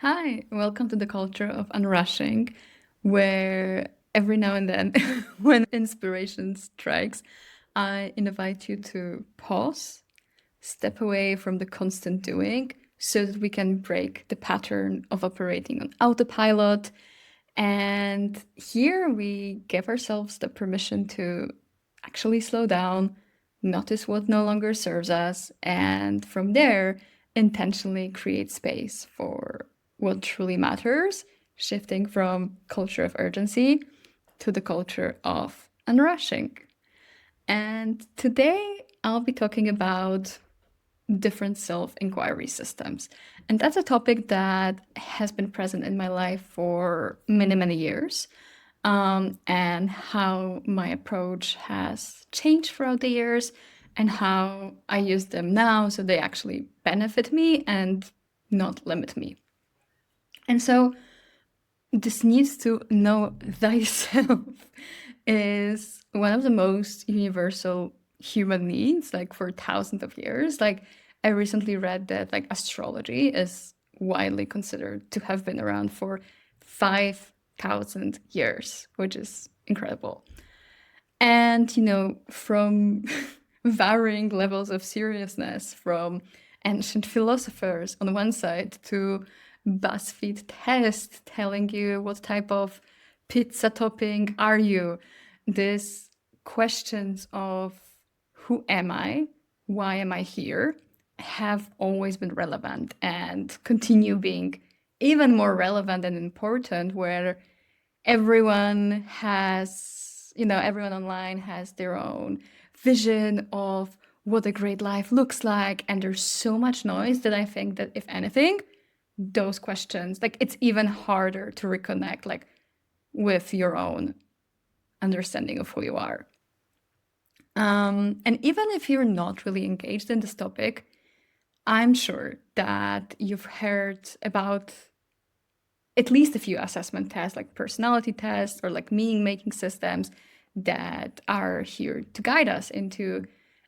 Hi, welcome to the Culture of Unrushing, where every now and then, when inspiration strikes, I invite you to pause, step away from the constant doing, so that we can break the pattern of operating on autopilot. And here we give ourselves the permission to actually slow down, notice what no longer serves us, and from there, intentionally create space for what truly matters, shifting from culture of urgency to the culture of unrushing. And today I'll be talking about different self inquiry systems. And that's a topic that has been present in my life for many, many years. And how my approach has changed throughout the years and how I use them now so they actually benefit me and not limit me. And so, this needs to know thyself is one of the most universal human needs, like for thousands of years. Like, I recently read that like astrology is widely considered to have been around for 5,000 years, which is incredible. And, from varying levels of seriousness, from ancient philosophers on one side to BuzzFeed test telling you what type of pizza topping are you, these questions of who am I, why am I here, have always been relevant and continue being even more relevant and important, where everyone online has their own vision of what a great life looks like. And there's so much noise that I think that if anything, those questions, like it's even harder to reconnect like with your own understanding of who you are. And even if you're not really engaged in this topic, I'm sure that you've heard about at least a few assessment tests, like personality tests or like meaning making systems that are here to guide us into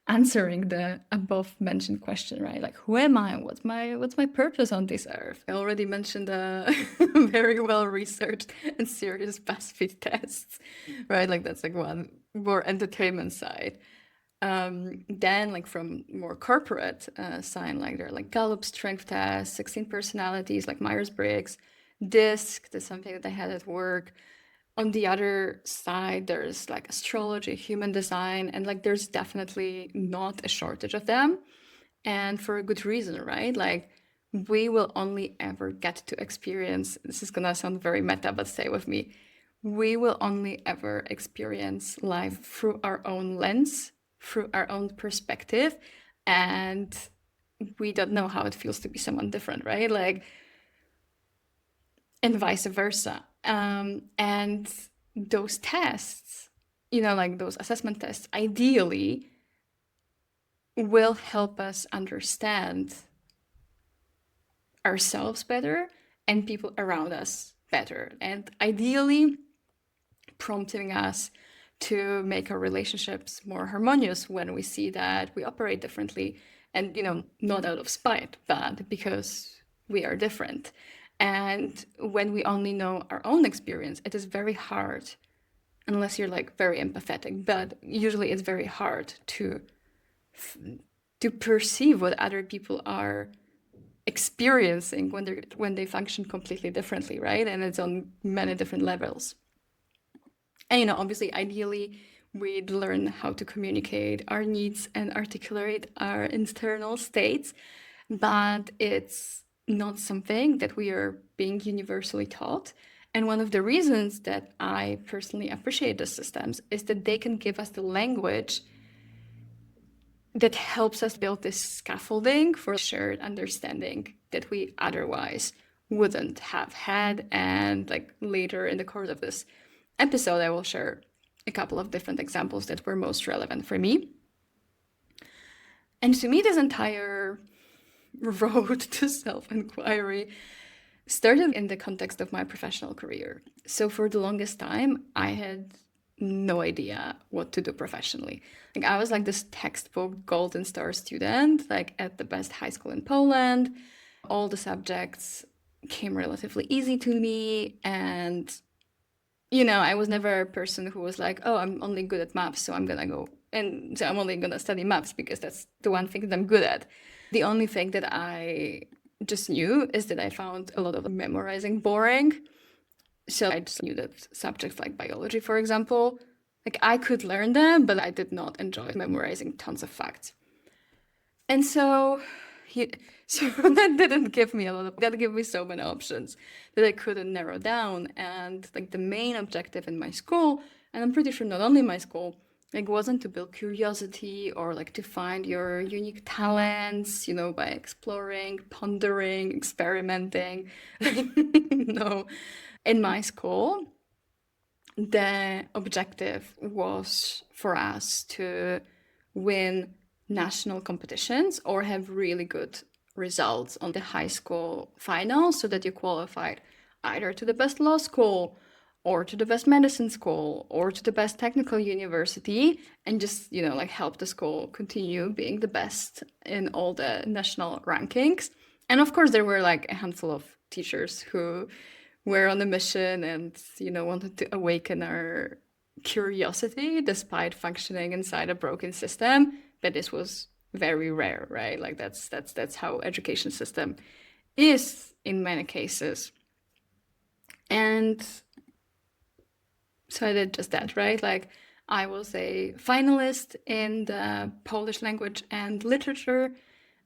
answering the above mentioned question, right? Like, who am I? What's my purpose on this earth? I already mentioned the very well researched and serious BuzzFeed tests, right? Like that's like one more entertainment side. Then like from more corporate side, like there are like Gallup strength tests, 16 personalities, like Myers-Briggs, DISC. That's something that I had at work. On the other side, there's like astrology, human design, and like there's definitely not a shortage of them. And for a good reason, right? Like we will only ever get to experience, this is gonna sound very meta, but stay with me. We will only ever experience life through our own lens, through our own perspective, and we don't know how it feels to be someone different, right? Like, and vice versa. And those tests, like those assessment tests, ideally will help us understand ourselves better and people around us better. And ideally, prompting us to make our relationships more harmonious when we see that we operate differently. And, not out of spite, but because we are different. And when we only know our own experience, it is very hard, unless you're like very empathetic, but usually it's very hard to perceive what other people are experiencing when they function completely differently, right? And it's on many different levels. And obviously, ideally, we'd learn how to communicate our needs and articulate our internal states, but it's not something that we are being universally taught. And one of the reasons that I personally appreciate the systems is that they can give us the language that helps us build this scaffolding for shared understanding that we otherwise wouldn't have had. And like later in the course of this episode, I will share a couple of different examples that were most relevant for me. And to me, this entire road to self-inquiry started in the context of my professional career. So for the longest time, I had no idea what to do professionally. Like I was like this textbook golden star student, like at the best high school in Poland. All the subjects came relatively easy to me. And, you know, I was never a person who was like, oh, I'm only good at maths, so I'm going to go. And so I'm only going to study maths because that's the one thing that I'm good at. The only thing that I just knew is that I found a lot of memorizing boring. So I just knew that subjects like biology, for example, like I could learn them, but I did not enjoy memorizing tons of facts. And so, so that didn't give me that gave me so many options that I couldn't narrow down. And like the main objective in my school, and I'm pretty sure not only my school, like wasn't to build curiosity or like to find your unique talents, you know, by exploring, pondering, experimenting. No. In my school, the objective was for us to win national competitions or have really good results on the high school finals so that you qualified either to the best law school or to the best medicine school or to the best technical university, and just, you know, like help the school continue being the best in all the national rankings. And of course there were like a handful of teachers who were on a mission and, you know, wanted to awaken our curiosity despite functioning inside a broken system. But this was very rare, right? Like that's how education system is in many cases. And so I did just that, right? Like I was a finalist in the Polish language and literature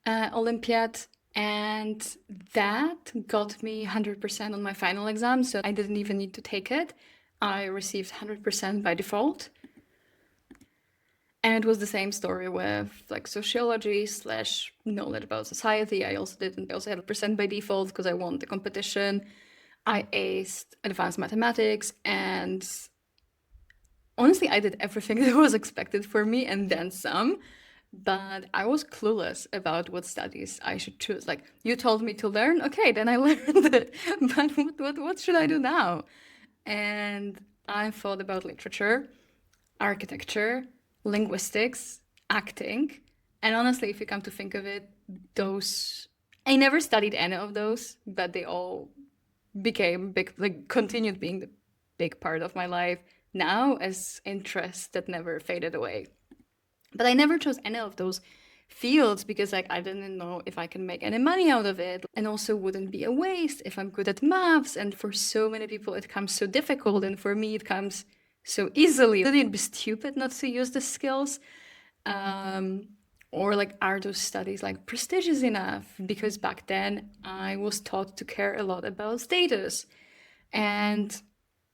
Olympiad, and that got me 100% on my final exam. So I didn't even need to take it. I received 100% by default. And it was the same story with like sociology / knowledge about society. I also had 100% by default because I won the competition. I aced advanced mathematics, and honestly, I did everything that was expected for me and then some. But I was clueless about what studies I should choose. Like, you told me to learn, okay, then I learned it. But what should I do now? And I thought about literature, architecture, linguistics, acting. And honestly, if you come to think of it, those I never studied any of those, but they all became big, like continued being the big part of my life now as interests that never faded away. But I never chose any of those fields because like I didn't know if I can make any money out of it, and also wouldn't be a waste if I'm good at maths. And for so many people it comes so difficult, and for me it comes so easily. It'd be stupid not to use the skills. Or like, are those studies like prestigious enough? Because back then I was taught to care a lot about status. And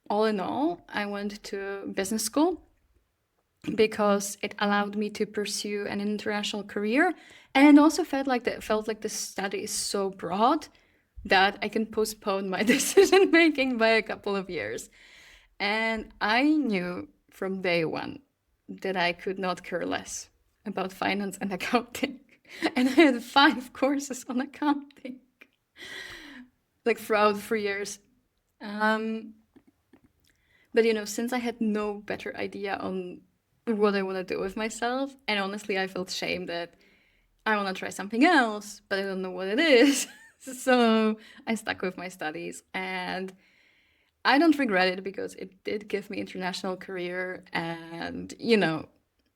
all in all, I went to business school because it allowed me to pursue an international career, and it also felt like the study is so broad that I can postpone my decision making by a couple of years. And I knew from day one that I could not care less about finance and accounting. And I had 5 courses on accounting, like throughout 3 years. But you know, since I had no better idea on what I want to do with myself, and honestly, I felt shame that I want to try something else, but I don't know what it is. So I stuck with my studies, and I don't regret it because it did give me international career, and you know,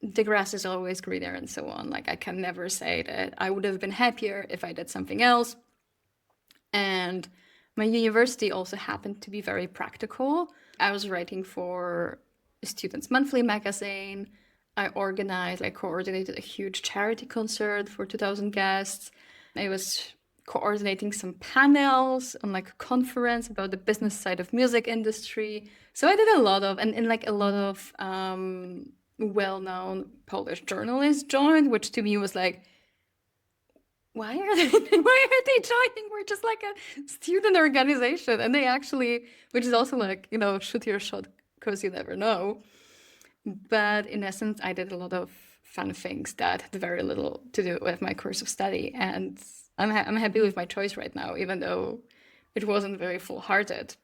the grass is always greener and so on. Like I can never say that I would have been happier if I did something else. And my university also happened to be very practical. I was writing for a Students' Monthly magazine. I coordinated a huge charity concert for 2,000 guests. I was coordinating some panels on like a conference about the business side of music industry. So I did a lot of, and like a lot of well-known Polish journalists joined, which to me was like, why are they joining? We're just like a student organization. And they actually, which is also like, you know, shoot your shot because you never know. But in essence, I did a lot of fun things that had very little to do with my course of study. And I'm happy with my choice right now, even though it wasn't very full-hearted.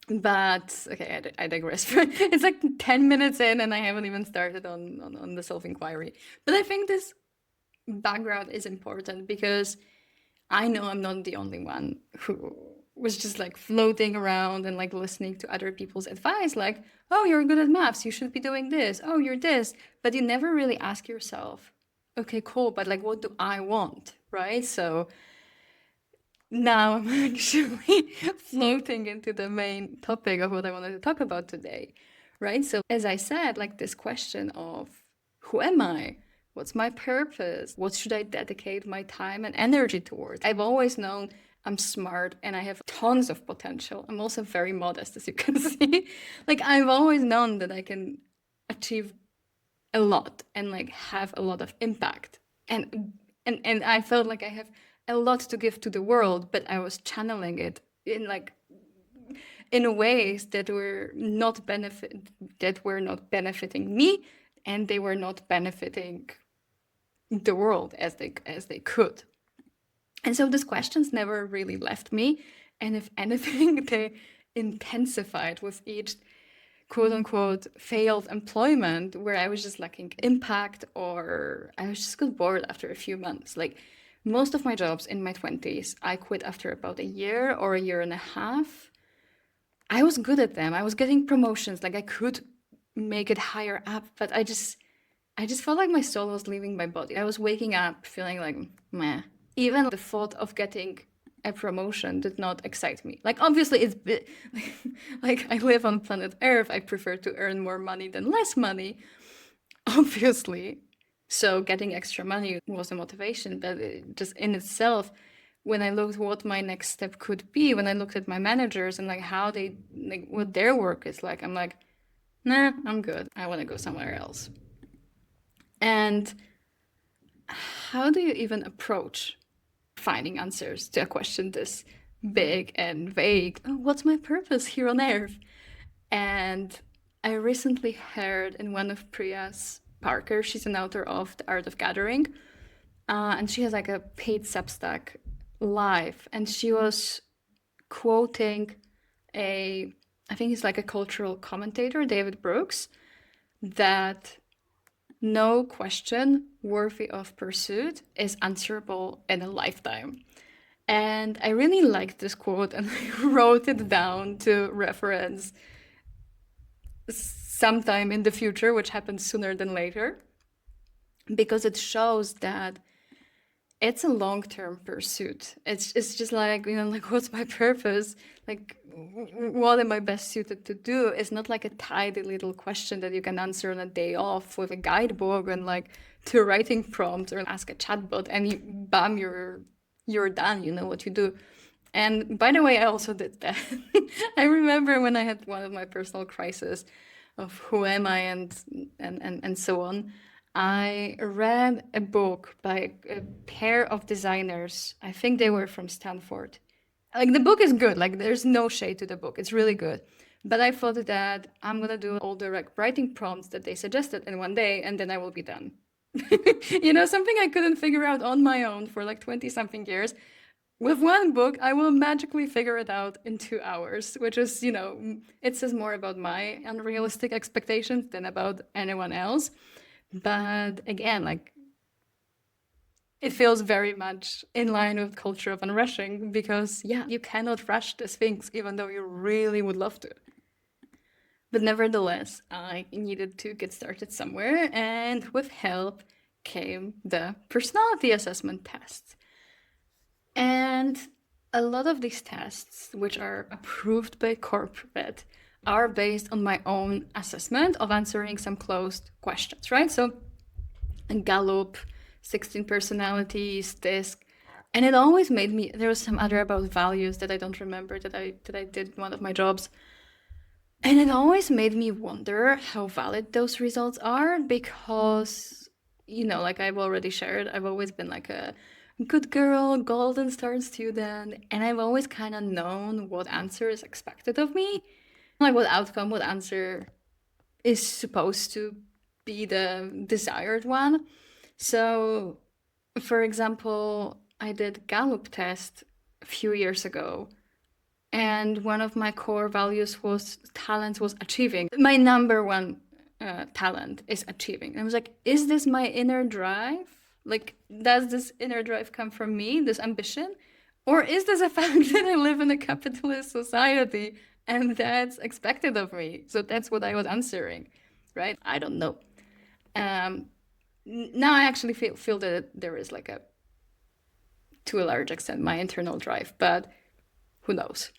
But okay, I digress. It's like 10 minutes in and I haven't even started on the self-inquiry. But I think this background is important because I know I'm not the only one who was just like floating around and like listening to other people's advice, like, oh, you're good at maths, you should be doing this, oh, you're this. But you never really ask yourself, okay, cool, but like, what do I want? Right? So now I'm actually floating into the main topic of what I wanted to talk about today. Right? So, as I said, like this question of who am I? What's my purpose? What should I dedicate my time and energy towards? I've always known I'm smart and I have tons of potential. I'm also very modest, as you can see. Like, I've always known that I can achieve a lot and like have a lot of impact. And I felt like I have a lot to give to the world, but I was channeling it in ways that were not benefiting me, and they were not benefiting the world as they could. And so these questions never really left me, and if anything they intensified with each quote unquote failed employment where I was just lacking impact, or I was just got bored after a few months. Like most of my jobs in my 20s, I quit after about a year or a year and a half. I was good at them. I was getting promotions, like I could make it higher up, but I just felt like my soul was leaving my body. I was waking up feeling like meh. Even the thought of getting a promotion did not excite me. Like obviously it's like I live on planet Earth. I prefer to earn more money than less money, obviously. So getting extra money was a motivation, but it just in itself, when I looked what my next step could be, when I looked at my managers and like how they like what their work is like, I'm like, nah, I'm good. I want to go somewhere else. And how do you even approach finding answers to a question this big and vague? Oh, what's my purpose here on Earth? And I recently heard in one of Priya's Parker, she's an author of The Art of Gathering, and she has like a paid Substack live, and she was quoting I think he's like a cultural commentator, David Brooks, that no question worthy of pursuit is answerable in a lifetime. And I really liked this quote and I wrote it down to reference sometime in the future, which happens sooner than later, because it shows that it's a long-term pursuit. It's just like, like what's my purpose? Like what am I best suited to do? It's not like a tidy little question that you can answer on a day off with a guidebook and like 2 writing prompts or ask a chatbot and bam, you're done, you know what you do. And by the way, I also did that. I remember when I had one of my personal crises of who am I and so on. I read a book by a pair of designers. I think they were from Stanford. Like the book is good. Like there's no shade to the book. It's really good. But I thought that I'm gonna do all the writing prompts that they suggested in one day, and then I will be done. Something I couldn't figure out on my own for like 20 something years. With one book, I will magically figure it out in 2 hours, which is, it says more about my unrealistic expectations than about anyone else. But again, like, it feels very much in line with Culture of Unrushing because, yeah, you cannot rush these things even though you really would love to. But nevertheless, I needed to get started somewhere, and with help came the personality assessment tests. And a lot of these tests, which are approved by corporate, are based on my own assessment of answering some closed questions, right? So Gallup, 16 personalities, DISC, and it always made me, there was some other about values that I don't remember that I did in one of my jobs. And it always made me wonder how valid those results are because, like I've already shared, I've always been like a good girl, golden star student, and I've always kind of known what answer is expected of me, like what outcome, what answer is supposed to be the desired one. So, for example, I did Gallup test a few years ago, and one of my core values was achieving. My number one talent is achieving. And I was like, is this my inner drive? Like, does this inner drive come from me, this ambition? Or is this a fact that I live in a capitalist society and that's expected of me? So that's what I was answering, right? I don't know. Now I actually feel that there is like a, to a large extent, my internal drive, but who knows?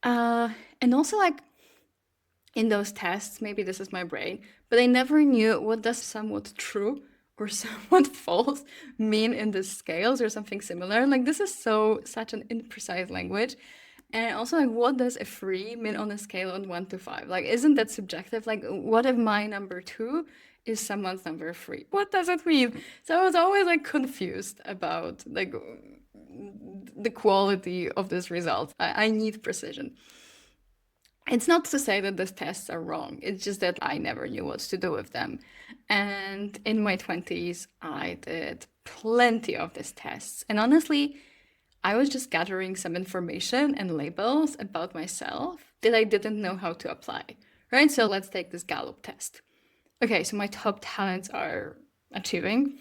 And also like in those tests, maybe this is my brain, but I never knew what does somewhat true or somewhat false mean in the scales or something similar. Like this is such an imprecise language. And also like what does a 3 mean on a scale on 1 to 5? Like isn't that subjective? Like what if my number 2 is someone's number 3? What does it mean? So I was always like confused about like the quality of this result. I need precision. It's not to say that these tests are wrong. It's just that I never knew what to do with them. And in my 20s, I did plenty of these tests. And honestly, I was just gathering some information and labels about myself that I didn't know how to apply, right? So let's take this Gallup test. Okay, so my top talents are achieving,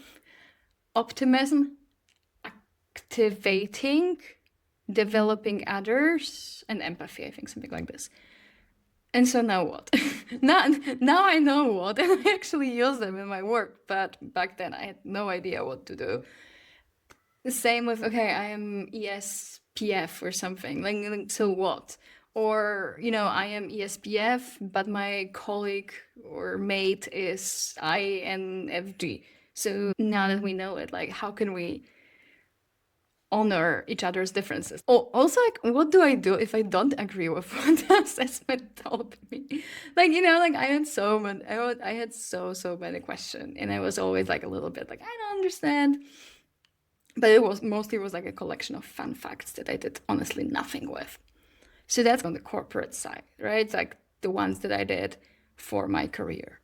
optimism, activating, developing others, and empathy, I think, something like this. And so now what? now I know what, and I actually use them in my work. But back then I had no idea what to do. The same with, okay, I am ESPF or something. Like, so what? Or, I am ESPF, but my colleague or mate is INFG. So now that we know it, like, how can we honor each other's differences? Also, like, what do I do if I don't agree with what the assessment told me? Like, like I had so many, I had so many questions, and I was always like a little bit like, I don't understand. But it was mostly like a collection of fun facts that I did honestly nothing with. So that's on the corporate side, right? It's like the ones that I did for my career.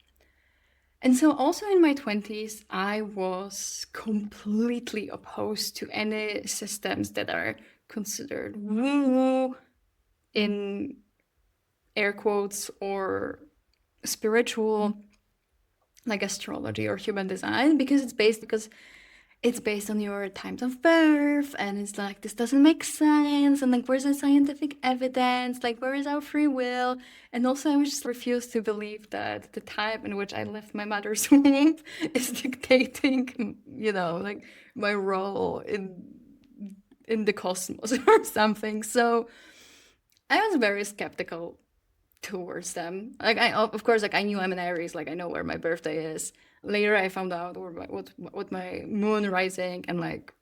And so also in my 20s, I was completely opposed to any systems that are considered woo-woo in air quotes or spiritual, like astrology or human design, because it's based on your times of birth, and it's like, this doesn't make sense, and like, where's the scientific evidence? Like, where is our free will? And also, I just refused to believe that the time in which I left my mother's womb is dictating, like my role in the cosmos or something. So I was very skeptical towards them. Like of course, like I knew I'm an Aries, like I know where my birthday is. Later I found out what my moon rising and like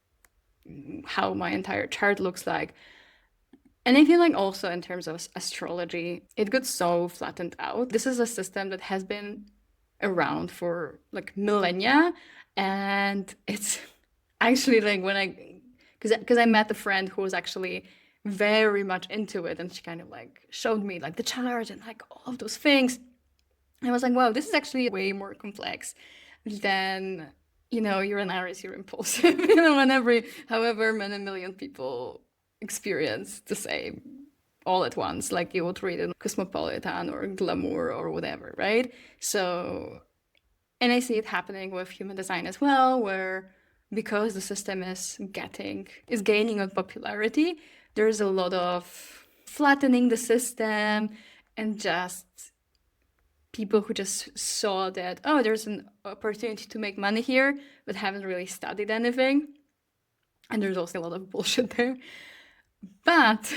how my entire chart looks like. And I feel like also in terms of astrology, it got so flattened out. This is a system that has been around for like millennia, and it's actually like when because I met a friend who was actually very much into it, and she kind of like showed me like the chart and like all of those things. And I was like, wow, this is actually way more complex than, you're an Aries, you're impulsive, and however many million people experience the same all at once, like you would read in Cosmopolitan or Glamour or whatever, right? So, and I see it happening with human design as well, where because the system is gaining on popularity, there's a lot of flattening the system and just people who just saw that, oh, there's an opportunity to make money here, but haven't really studied anything. And there's also a lot of bullshit there. But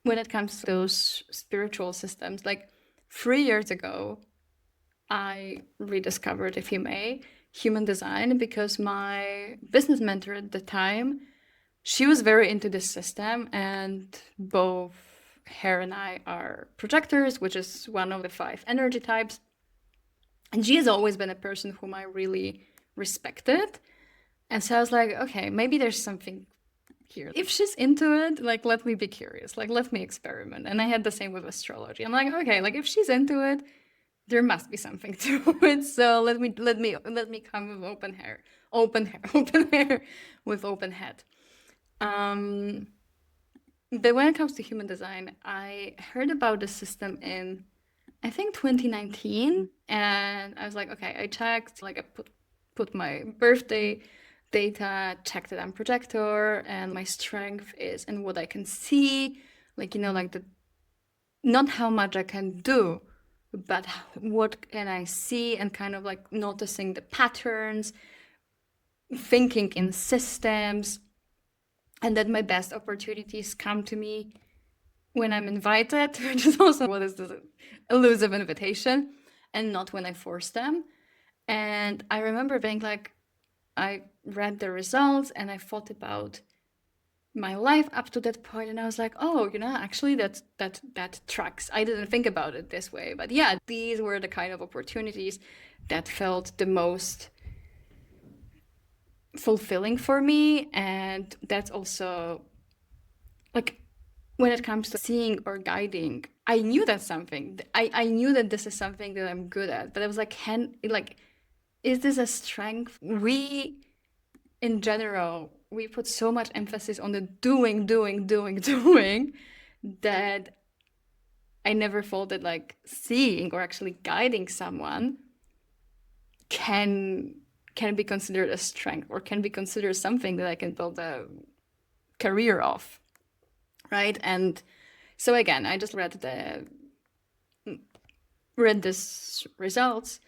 when it comes to those spiritual systems, like 3 years ago, I rediscovered, if you may, human design because my business mentor at the time, she was very into this system, and both her and I are projectors, which is one of the 5 energy types. And she has always been a person whom I really respected. And so I was like, okay, maybe there's something here. If she's into it, like, let me be curious, like, let me experiment. And I had the same with astrology. I'm like, okay, like if she's into it, there must be something to it. So let me come with open hair, with open head. But when it comes to human design, I heard about the system in, I think 2019, and I was like, okay, I checked, like I put my birthday data, check that I'm projector, and my strength is in what I can see, like, like the not how much I can do, but what can I see, and kind of like noticing the patterns, thinking in systems, and that my best opportunities come to me when I'm invited, which is also what is this elusive invitation, and not when I force them. And I remember being like, I read the results and I thought about my life up to that point, and I was like, oh, actually that tracks. I didn't think about it this way, but yeah, these were the kind of opportunities that felt the most fulfilling for me. And that's also like, when it comes to seeing or guiding, I knew that's something. I knew that this is something that I'm good at, but I was like, is this a strength? We, in general, we put so much emphasis on the doing, doing, doing, doing, that I never thought that like seeing or actually guiding someone can be considered a strength, or can be considered something that I can build a career of, right? And so again, I just read this results,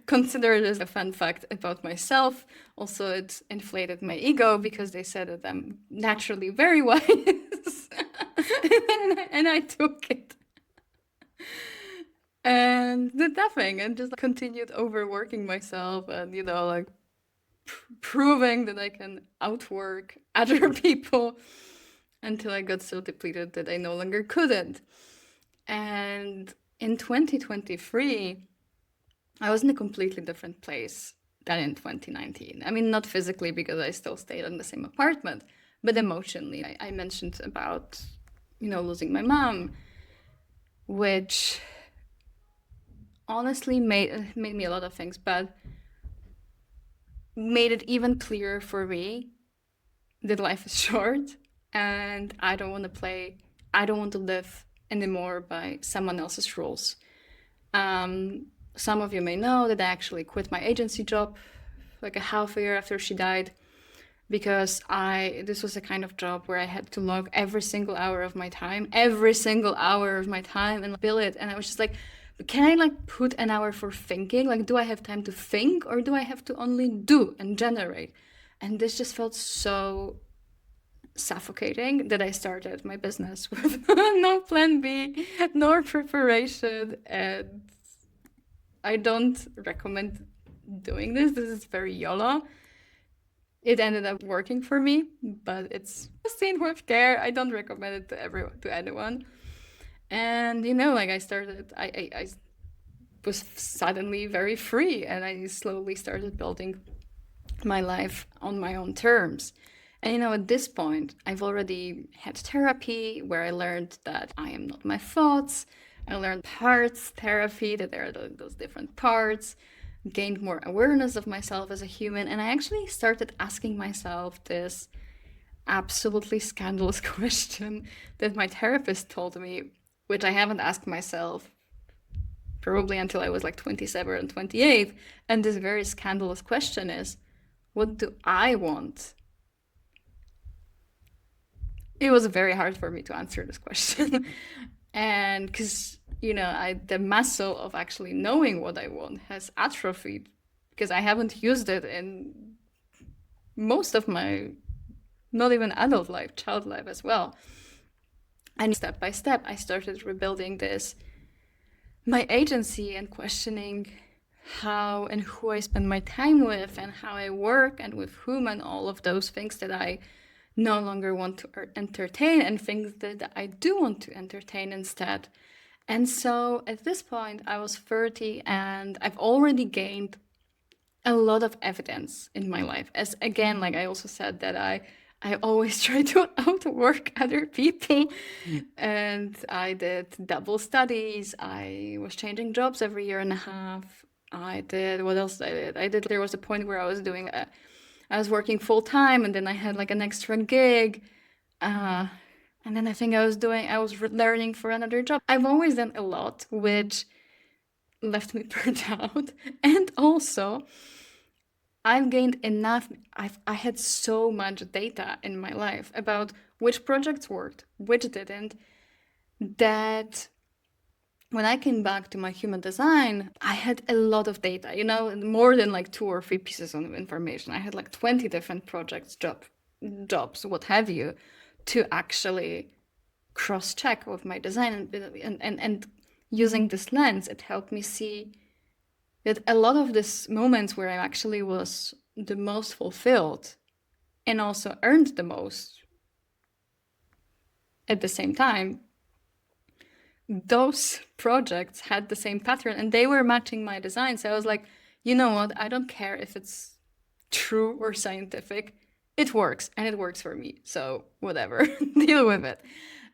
consider this a fun fact about myself. Also, it inflated my ego because they said that I'm naturally very wise. And I took it and did nothing and just continued overworking myself, and like proving that I can outwork other people until I got so depleted that I no longer couldn't. And in 2023, I was in a completely different place than in 2019. I mean, not physically, because I still stayed in the same apartment, but emotionally. I mentioned about, losing my mom, which honestly made me a lot of things, but made it even clearer for me that life is short, and I don't want to live anymore by someone else's rules. Some of you may know that I actually quit my agency job like a half a year after she died, because this was a kind of job where I had to log every single hour of my time, and bill it. And I was just like, can I like put an hour for thinking? Like, do I have time to think, or do I have to only do and generate? And this just felt so suffocating that I started my business with no plan B, nor preparation. And I don't recommend doing this. This is very YOLO. It ended up working for me, but it's seen with care. I don't recommend it to anyone. And like I was suddenly very free, and I slowly started building my life on my own terms. And at this point, I've already had therapy where I learned that I am not my thoughts. I learned parts therapy, that there are those different parts, gained more awareness of myself as a human. And I actually started asking myself this absolutely scandalous question that my therapist told me, which I haven't asked myself probably until I was like 27 and 28. And this very scandalous question is, what do I want? It was very hard for me to answer this question. And because, the muscle of actually knowing what I want has atrophied, because I haven't used it in most of my, not even adult life, child life as well. And step by step, I started rebuilding my agency, and questioning how and who I spend my time with, and how I work, and with whom, and all of those things that I no longer want to entertain, and things that I do want to entertain instead. And so at this point, I was 30, and I've already gained a lot of evidence in my life. As again, like I also said, that I always try to outwork other people. And I did double studies. I was changing jobs every year and a half. What else I did? There was a point where I was working full time, and then I had like an extra gig. And then I think I was learning for another job. I've always done a lot, which left me burnt out. And also, I've gained enough. I had so much data in my life about which projects worked, which didn't, that when I came back to my human design, I had a lot of data, more than like 2 or 3 pieces of information. I had like 20 different projects, jobs, what have you, to actually cross-check with my design. And using this lens, it helped me see that a lot of these moments where I actually was the most fulfilled and also earned the most at the same time, those projects had the same pattern and they were matching my design. So I was like, you know what? I don't care if it's true or scientific. It works and it works for me. So whatever, deal with it.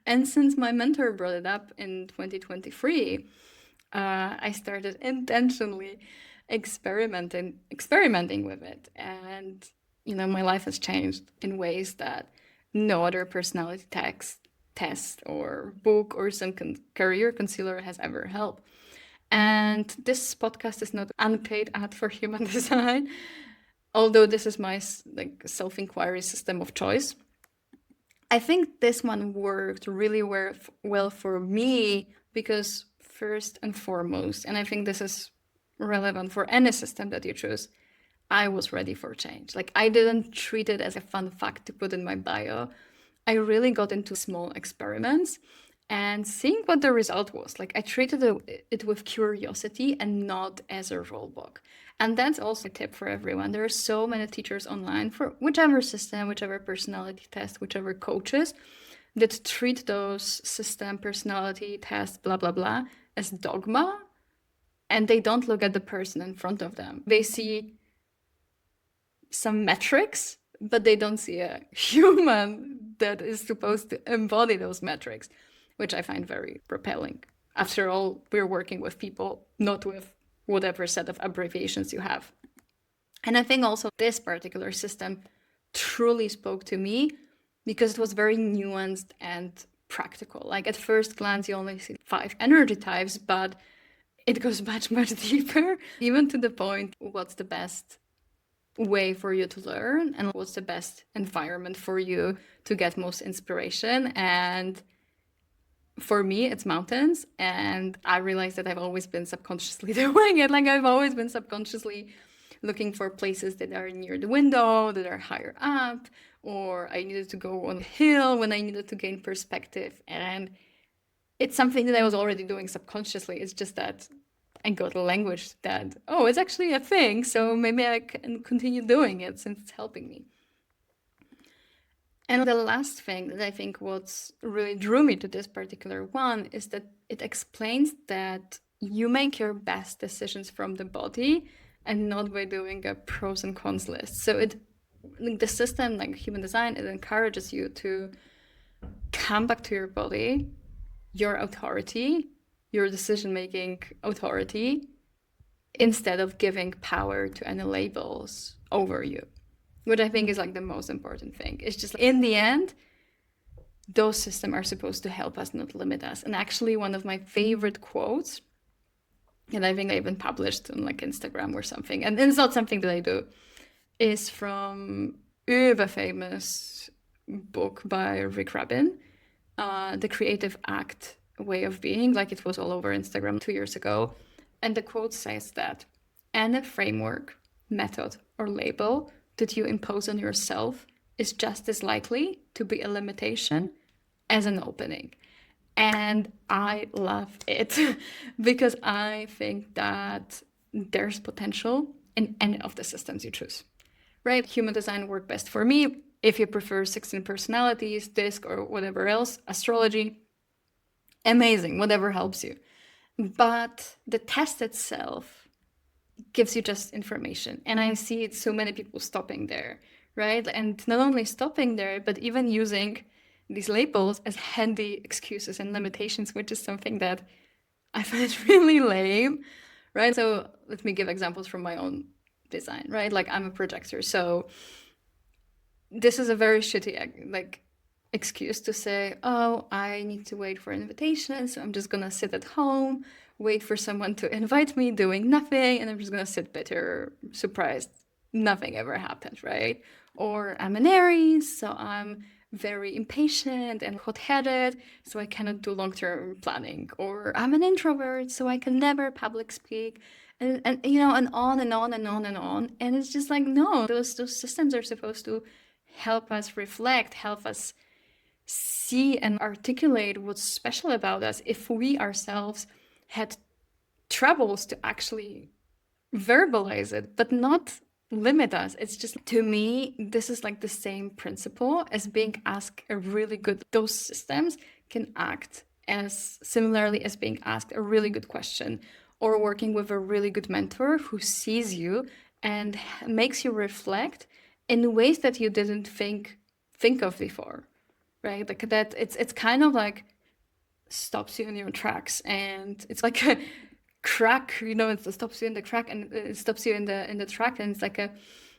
And since my mentor brought it up in 2023, I started intentionally experimenting with it. And, my life has changed in ways that no other personality test or book or some career concealer has ever helped. And this podcast is not unpaid ad for human design, although this is my self-inquiry system of choice. I think this one worked really well for me because first and foremost, and I think this is relevant for any system that you choose, I was ready for change. Like, I didn't treat it as a fun fact to put in my bio. I really got into small experiments and seeing what the result was. Like, I treated it with curiosity and not as a rule book. And that's also a tip for everyone. There are so many teachers online for whichever system, whichever personality test, whichever coaches that treat those system, personality tests, blah, blah, blah, as dogma. And they don't look at the person in front of them. They see some metrics, but they don't see a human that is supposed to embody those metrics, which I find very repelling. After all, we're working with people, not with whatever set of abbreviations you have. And I think also this particular system truly spoke to me because it was very nuanced and practical. Like, at first glance, you only see 5 energy types, but it goes much, much deeper, even to the point, what's the best way for you to learn and what's the best environment for you to get most inspiration. And for me, it's mountains. And I realized that I've always been subconsciously doing it. Like, I've always been subconsciously looking for places that are near the window, that are higher up, or I needed to go on a hill when I needed to gain perspective. And it's something that I was already doing subconsciously. It's just that I got a language that, oh, it's actually a thing. So maybe I can continue doing it since it's helping me. And the last thing that I think what really drew me to this particular one is that it explains that you make your best decisions from the body and not by doing a pros and cons list. So the system, like human design, it encourages you to come back to your body, your authority, your decision-making authority, instead of giving power to any labels over you, which I think is like the most important thing. It's just, in the end, those systems are supposed to help us, not limit us. And actually, one of my favorite quotes, and I think I even published on like Instagram or something, and it's not something that I do, is from uber famous book by Rick Rubin, The Creative Act Way of Being. Like, it was all over Instagram 2 years ago. And the quote says that any framework, method, or label that you impose on yourself is just as likely to be a limitation as an opening. And I love it because I think that there's potential in any of the systems you choose, right? Human design worked best for me. If you prefer 16 personalities, DISC, or whatever else, astrology, amazing, whatever helps you. But the test itself gives you just information. And I see so many people stopping there, right? And not only stopping there, but even using these labels as handy excuses and limitations, which is something that I find really lame, right? So let me give examples from my own design, right? Like, I'm a projector. So this is a very shitty, like, excuse to say, oh, I need to wait for an invitation, so I'm just gonna sit at home, wait for someone to invite me, doing nothing, and I'm just gonna sit bitter, surprised, nothing ever happened, right? Or I'm an Aries, so I'm very impatient and hot-headed, so I cannot do long-term planning. Or I'm an introvert, so I can never public speak. And you know, and on and on and on and on. And it's just like, no, those systems are supposed to help us reflect, help us see and articulate what's special about us. If we ourselves had troubles to actually verbalize it, but not limit us. It's just, to me, this is like the same principle as being asked a really good, those systems can act as similarly as being asked a really good question, or working with a really good mentor who sees you and makes you reflect in ways that you didn't think of before, right? Like that, it's kind of like stops you in your tracks, and it's like a crack, you know, it stops you in the crack, and it stops you in the track, and it's like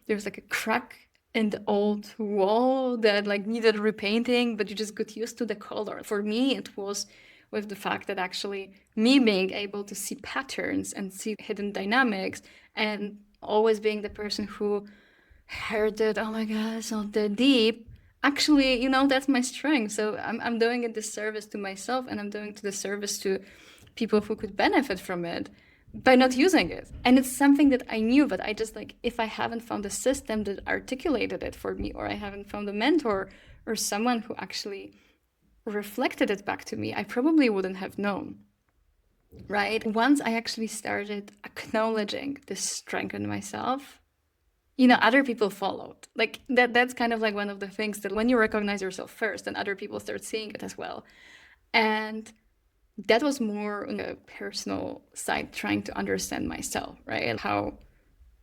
there's like a crack in the old wall that like needed repainting, but you just got used to the color. For me, it was with the fact that actually me being able to see patterns and see hidden dynamics, and always being the person who heard it, oh my god, it's not that deep. Actually, you know, that's my strength. So I'm doing a disservice to myself, and I'm doing to the service to people who could benefit from it by not using it. And it's something that I knew, but I just like, if I haven't found a system that articulated it for me, or I haven't found a mentor or someone who actually reflected it back to me, I probably wouldn't have known. Right? Once I actually started acknowledging this strength in myself, you know, other people followed. Like that's kind of like one of the things that when you recognize yourself first, then other people start seeing it as well. And that was more on a personal side, trying to understand myself, right? And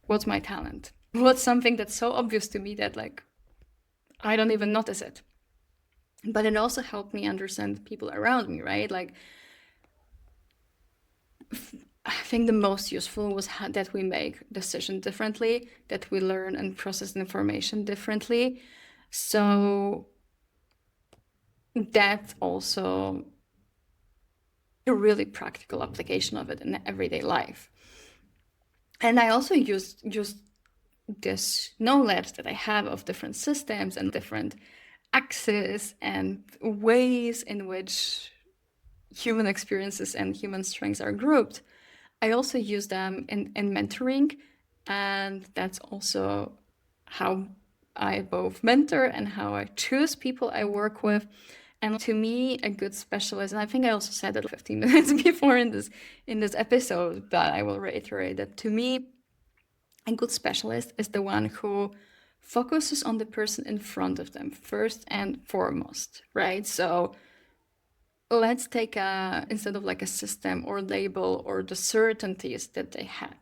what's my talent? What's something that's so obvious to me that like I don't even notice it. But it also helped me understand people around me, right? Like I think the most useful was that we make decisions differently, that we learn and process information differently. So that's also a really practical application of it in everyday life. And I also used this knowledge that I have of different systems and different axes and ways in which human experiences and human strengths are grouped. I also use them in mentoring, and that's also how I both mentor and how I choose people I work with. And to me, a good specialist, and I think I also said it 15 minutes before in this episode, but I will reiterate that to me, a good specialist is the one who focuses on the person in front of them first and foremost, right? So let's take instead of like a system or label or the certainties that they had,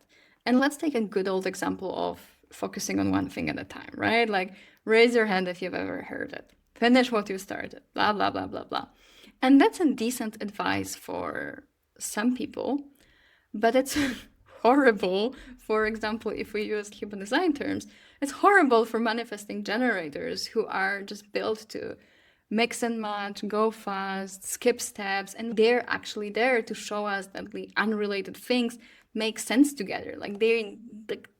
and let's take a good old example of focusing on one thing at a time, right? Like raise your hand if you've ever heard it. Finish what you started, blah, blah, blah, blah, blah. And that's a decent advice for some people, but it's horrible, for example, if we use human design terms, it's horrible for manifesting generators who are just built to mix and match, go fast, skip steps, and they're actually there to show us that the unrelated things make sense together. Like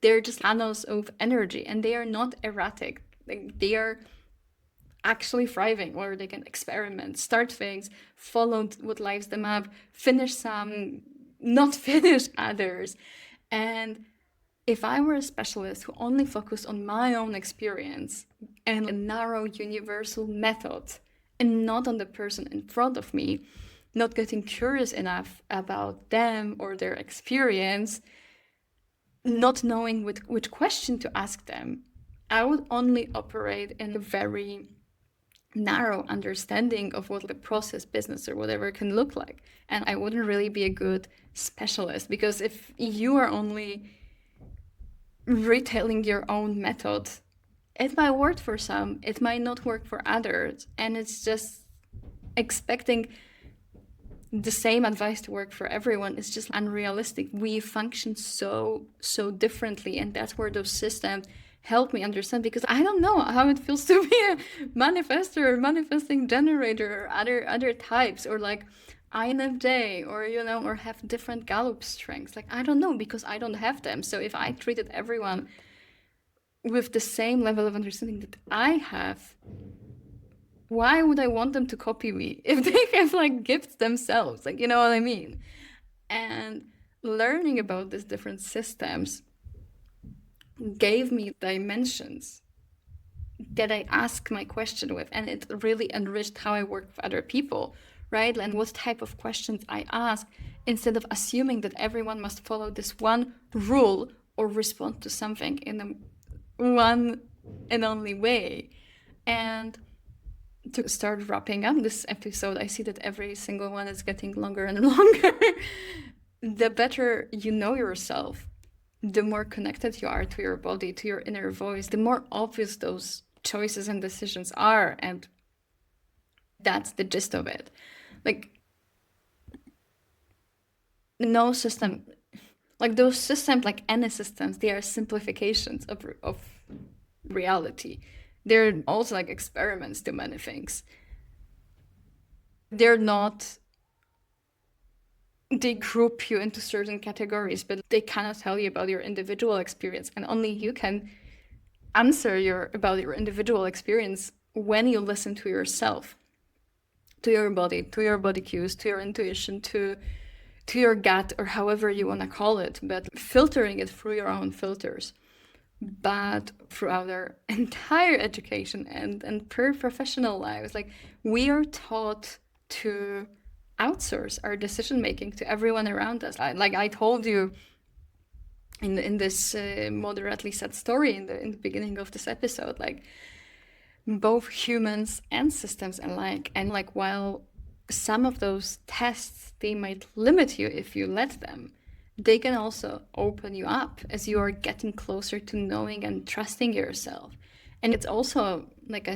they're just channels of energy, and they are not erratic. Like they are actually thriving, where they can experiment, start things, follow what lights them up, finish some, not finish others. And if I were a specialist who only focused on my own experience and a narrow universal method and not on the person in front of me, not getting curious enough about them or their experience, not knowing which question to ask them, I would only operate in a very narrow understanding of what the process, business, or whatever can look like. And I wouldn't really be a good specialist, because if you are only retailing your own method, it might work for some, it might not work for others, and it's just expecting the same advice to work for everyone is just unrealistic. We function so differently, and that's where those systems help me understand, because I don't know how it feels to be a manifestor or manifesting generator or other types, or like INFJ, or or have different Gallup strengths. Like I don't know, because I don't have them. So if I treated everyone with the same level of understanding that I have, why would I want them to copy me if they have like gifts themselves? Like, you know what I mean? And learning about these different systems gave me dimensions that I ask my question with, and it really enriched how I work with other people, right? And what type of questions I ask, instead of assuming that everyone must follow this one rule or respond to something in a one and only way. And to start wrapping up this episode, I see that every single one is getting longer and longer. The better you know yourself, the more connected you are to your body, to your inner voice, the more obvious those choices and decisions are. And that's the gist of it. Like, no system, like those systems, like any systems, they are simplifications of reality. They're also like experiments to many things. They're not, they group you into certain categories, but they cannot tell you about your individual experience. And only you can answer about your individual experience when you listen to yourself, to your body cues, to your intuition, to your gut, or however you want to call it, but filtering it through your own filters. But throughout our entire education and professional lives, like, we are taught to outsource our decision making to everyone around us. Like I told you in this moderately sad story in the beginning of this episode, like, both humans and systems alike. And like, while some of those tests, they might limit you if you let them, they can also open you up as you are getting closer to knowing and trusting yourself. And it's also, like I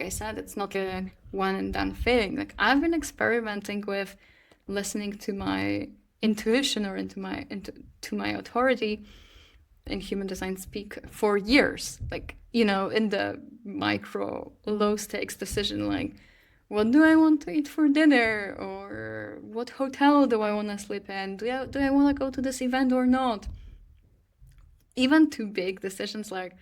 said, it's not a one and done thing. Like, I've been experimenting with listening to my intuition or to my authority in human design speak for years. Like, you know, in the micro, low stakes decision, like, what do I want to eat for dinner? Or what hotel do I want to sleep in? Do I want to go to this event or not? Even to big decisions like,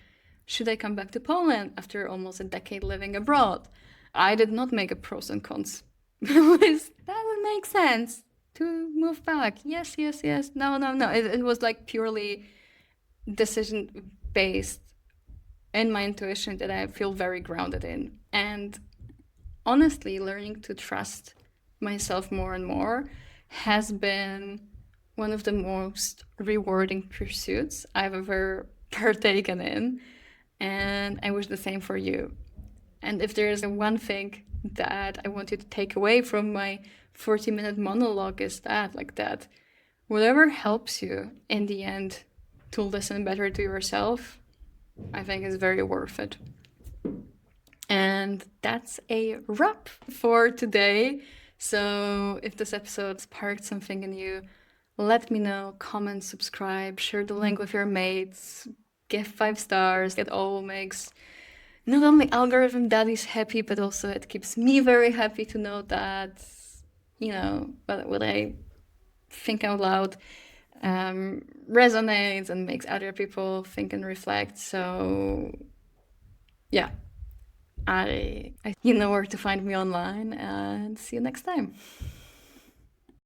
should I come back to Poland after almost a decade living abroad? I did not make a pros and cons list. That would make sense to move back. Yes, yes, yes. No, no, no. It was like purely decision based in my intuition that I feel very grounded in. And honestly, learning to trust myself more and more has been one of the most rewarding pursuits I've ever partaken in. And I wish the same for you. And if there's one thing that I want you to take away from my 40-minute monologue, is that whatever helps you in the end to listen better to yourself, I think is very worth it. And that's a wrap for today. So if this episode sparked something in you, let me know, comment, subscribe, share the link with your mates, give 5 stars. It all makes not only algorithm daddies happy, but also it keeps me very happy to know that, you know, what I think out loud resonates and makes other people think and reflect. So yeah, you know where to find me online, and see you next time.